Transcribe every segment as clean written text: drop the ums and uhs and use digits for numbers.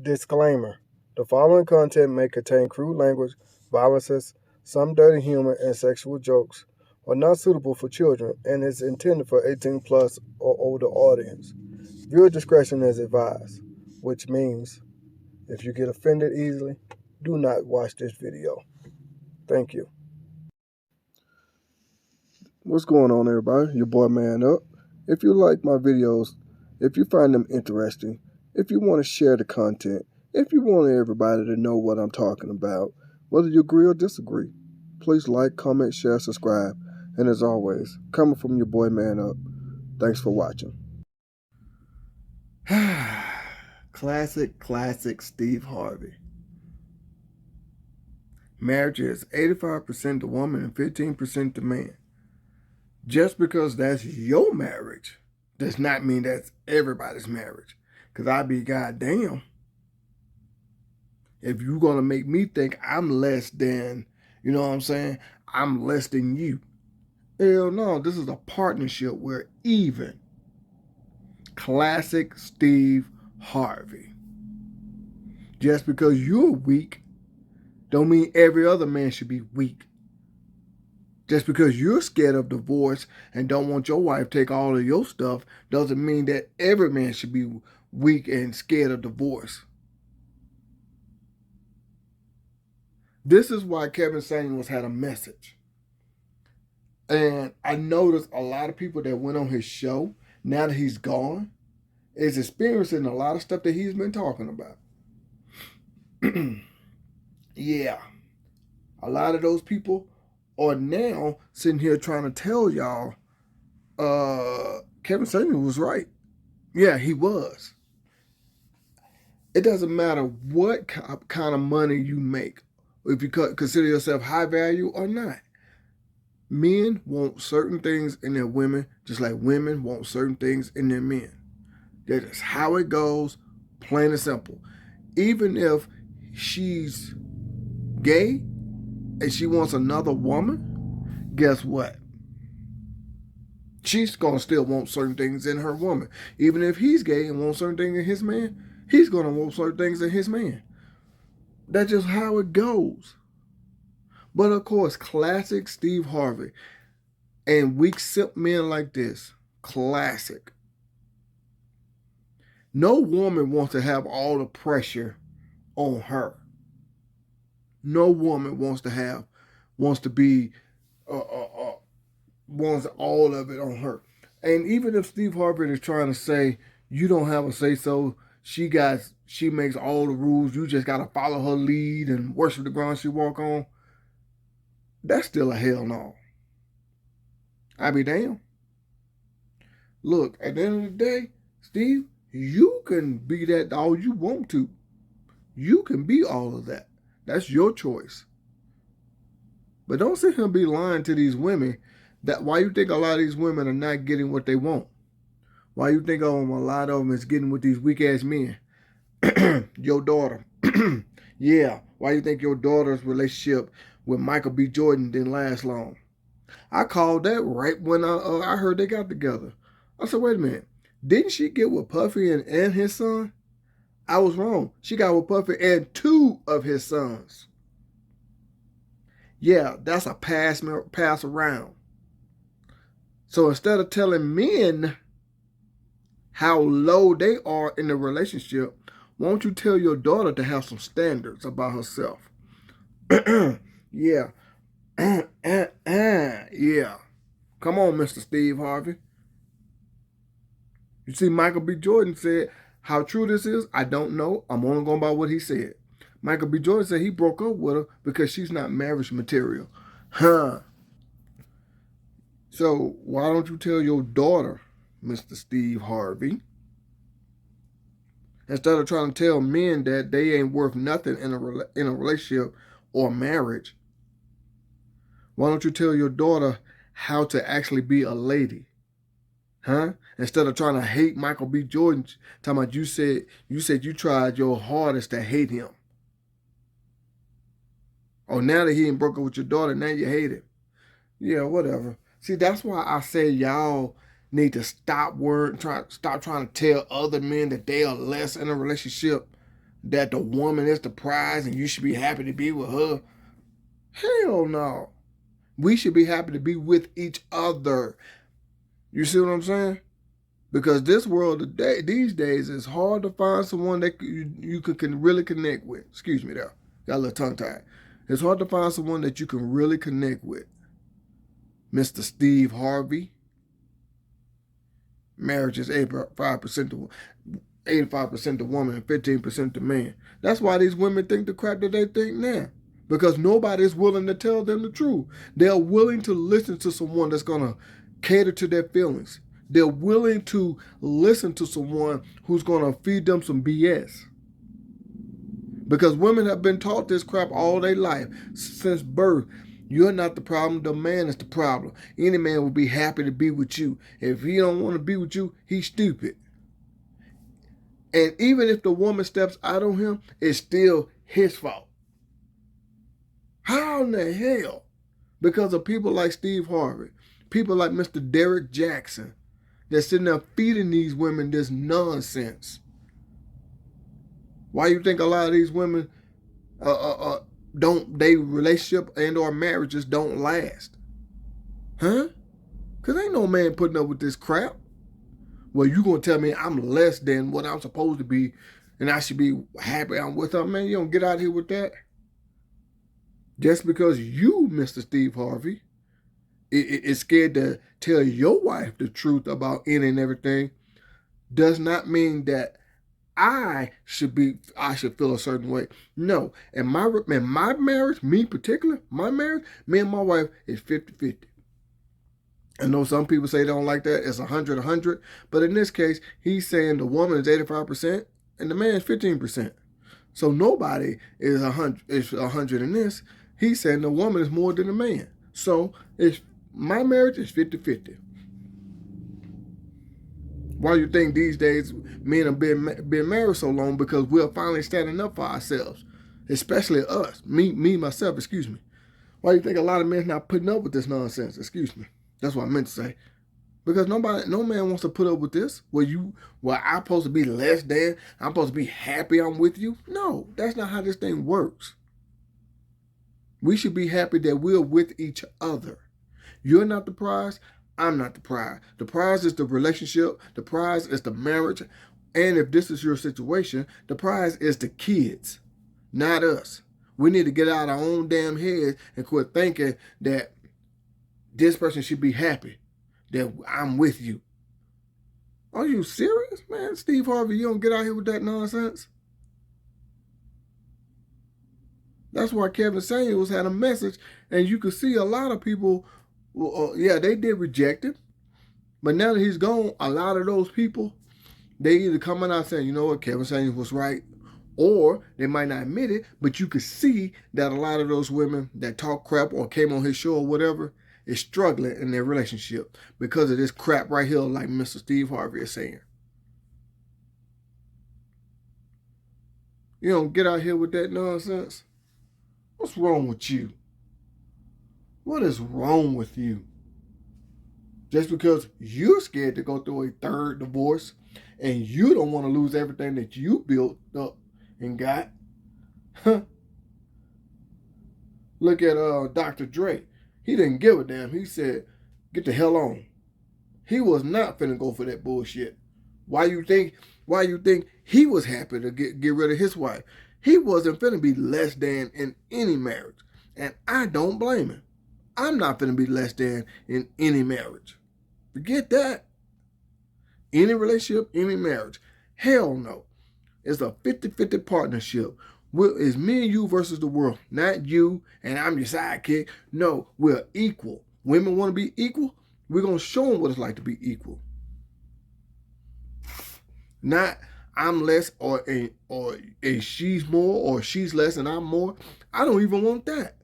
Disclaimer. The following content may contain crude language, violences, some dirty humor, and sexual jokes are not suitable for children and is intended for 18 plus or older audience. Viewer discretion is advised, which means if you get offended easily, do not watch this video. Thank you. What's going on, everybody? Your boy Man Up. If you like my videos, if you find them interesting, if you want to share the content, if you want everybody to know what I'm talking about, whether you agree or disagree, please like, comment, share, subscribe. And as always, coming from your boy Man Up, thanks for watching. Classic Steve Harvey. Marriage is 85% the woman and 15% the man. Just because that's your marriage does not mean that's everybody's marriage. Because I'd be goddamn if you're going to make me think I'm less than, you know what I'm saying? I'm less than you. Hell no, this is a partnership. We're even. Classic Steve Harvey. Just because you're weak don't mean every other man should be weak. Just because you're scared of divorce and don't want your wife to take all of your stuff doesn't mean that every man should be weak and scared of divorce. This is why Kevin Samuels had a message. And I noticed a lot of people that went on his show, now that he's gone, is experiencing a lot of stuff that he's been talking about. Yeah. A lot of those people are now sitting here trying to tell y'all Kevin Samuels was right. Yeah, he was. It doesn't matter what kind of money you make, if you consider yourself high value or not. Men want certain things in their women, just like women want certain things in their men. That is how it goes, plain and simple. Even if she's gay and she wants another woman, guess what? She's going to still want certain things in her woman. Even if he's gay and wants certain things in his man, he's going to want certain things in his man. That's just how it goes. But of course, classic Steve Harvey and weak simp men like this, classic. No woman wants to have all the pressure on her. No woman wants to be, wants all of it on her. And even if Steve Harvey is trying to say, you don't have a say so, she makes all the rules, you just got to follow her lead and worship the ground she walk on, that's still a hell no. I be damned. Look, at the end of the day, Steve, you can be that all you want to. You can be all of that. That's your choice. But don't sit here and be lying to these women. That why you think a lot of these women are not getting what they want? Why you think a lot of them is getting with these weak ass men? Your daughter. Yeah. Why you think your daughter's relationship with Michael B. Jordan didn't last long? I called that right when I heard they got together. I said, wait a minute. Didn't she get with Puffy and his son? I was wrong. She got with Puffy and 2 of his sons. Yeah, that's a pass around. So instead of telling men how low they are in the relationship, won't you tell your daughter to have some standards about herself? Yeah. Yeah. Come on, Mr. Steve Harvey. You see, Michael B. Jordan said, how true this is, I don't know. I'm only going by what he said. Michael B. Jordan said he broke up with her because she's not marriage material. Huh. So why don't you tell your daughter, Mr. Steve Harvey, instead of trying to tell men that they ain't worth nothing in a relationship or marriage, why don't you tell your daughter how to actually be a lady? Huh? Instead of trying to hate Michael B. Jordan, talking about you said you tried your hardest to hate him. Oh, now that he ain't broke up with your daughter, now you hate him. Yeah, whatever. See, that's why I say y'all need to stop trying to tell other men that they are less in a relationship that the woman is the prize and you should be happy to be with her. Hell no. We should be happy to be with each other. You see what I'm saying? Because this world today, these days, it's hard to find someone that you can really connect with. Excuse me there. Got a little tongue tied. It's hard to find someone that you can really connect with. Mr. Steve Harvey. Marriage is 85% the woman and 15% the man. That's why these women think the crap that they think now. Because nobody's willing to tell them the truth. They're willing to listen to someone that's going to cater to their feelings. They're willing to listen to someone who's going to feed them some BS. Because women have been taught this crap all their life, since birth. You're not the problem, the man is the problem. Any man will be happy to be with you. If he don't want to be with you, he's stupid. And even if the woman steps out on him, it's still his fault. How in the hell? Because of people like Steve Harvey, people like Mr. Derek Jackson, they're sitting there feeding these women this nonsense. Why you think a lot of these women they relationship and or marriages don't last? Huh? Because ain't no man putting up with this crap. Well, you gonna tell me I'm less than what I'm supposed to be and I should be happy I'm with her? Man, you don't get out of here with that. Just because you, Mr. Steve Harvey, is scared to tell your wife the truth about any and everything does not mean that I should feel a certain way. No. In my marriage, me in particular, my marriage, me and my wife is 50-50. I know some people say they don't like that. It's 100-100. But in this case, he's saying the woman is 85% and the man is 15%. So nobody is 100 in this. He's saying the woman is more than the man. So my marriage is 50-50. Why do you think these days men have been married so long? Because we're finally standing up for ourselves, especially us, me myself. Excuse me. Why do you think a lot of men not putting up with this nonsense? Excuse me. That's what I meant to say. Because no man wants to put up with this. I'm supposed to be less than. I'm supposed to be happy I'm with you. No, that's not how this thing works. We should be happy that we're with each other. You're not the prize. I'm not the prize. The prize is the relationship. The prize is the marriage. And if this is your situation, the prize is the kids, not us. We need to get out our own damn heads and quit thinking that this person should be happy that I'm with you. Are you serious, man? Steve Harvey, you don't get out here with that nonsense? That's why Kevin Samuels had a message, and you could see a lot of people, they did reject him. But now that he's gone, a lot of those people, they either coming out saying, you know what, Kevin Samuels was right, or they might not admit it, but you could see that a lot of those women that talk crap or came on his show or whatever is struggling in their relationship because of this crap right here, like Mr. Steve Harvey is saying. You don't get out here with that nonsense. What's wrong with you? What is wrong with you? Just because you're scared to go through a third divorce and you don't want to lose everything that you built up and got. Look at Dr. Dre. He didn't give a damn. He said, get the hell on. He was not finna go for that bullshit. Why you think he was happy to get rid of his wife? He wasn't finna be less than in any marriage. And I don't blame him. I'm not finna be less than in any marriage. Forget that. Any relationship, any marriage. Hell no. It's a 50-50 partnership. It's me and you versus the world. Not you and I'm your sidekick. No, we're equal. Women want to be equal. We're going to show them what it's like to be equal. Not I'm less or she's more or she's less and I'm more. I don't even want that.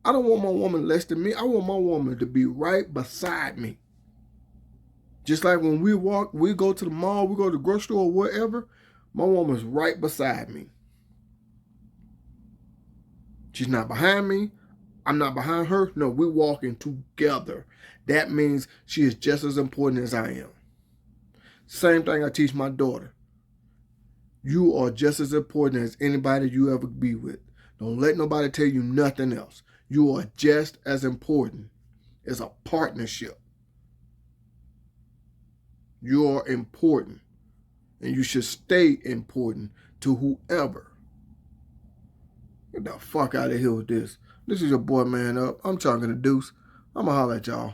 I don't want my woman less than me. I want my woman to be right beside me. Just like when we go to the mall, we go to the grocery store or wherever, my woman's right beside me. She's not behind me. I'm not behind her. No, we're walking together. That means she is just as important as I am. Same thing I teach my daughter. You are just as important as anybody you ever be with. Don't let nobody tell you nothing else. You are just as important. It's a partnership. You are important. And you should stay important to whoever. Get the fuck out of here with this. This is your boy Man Up. I'm talking to Deuce. I'ma holler at y'all.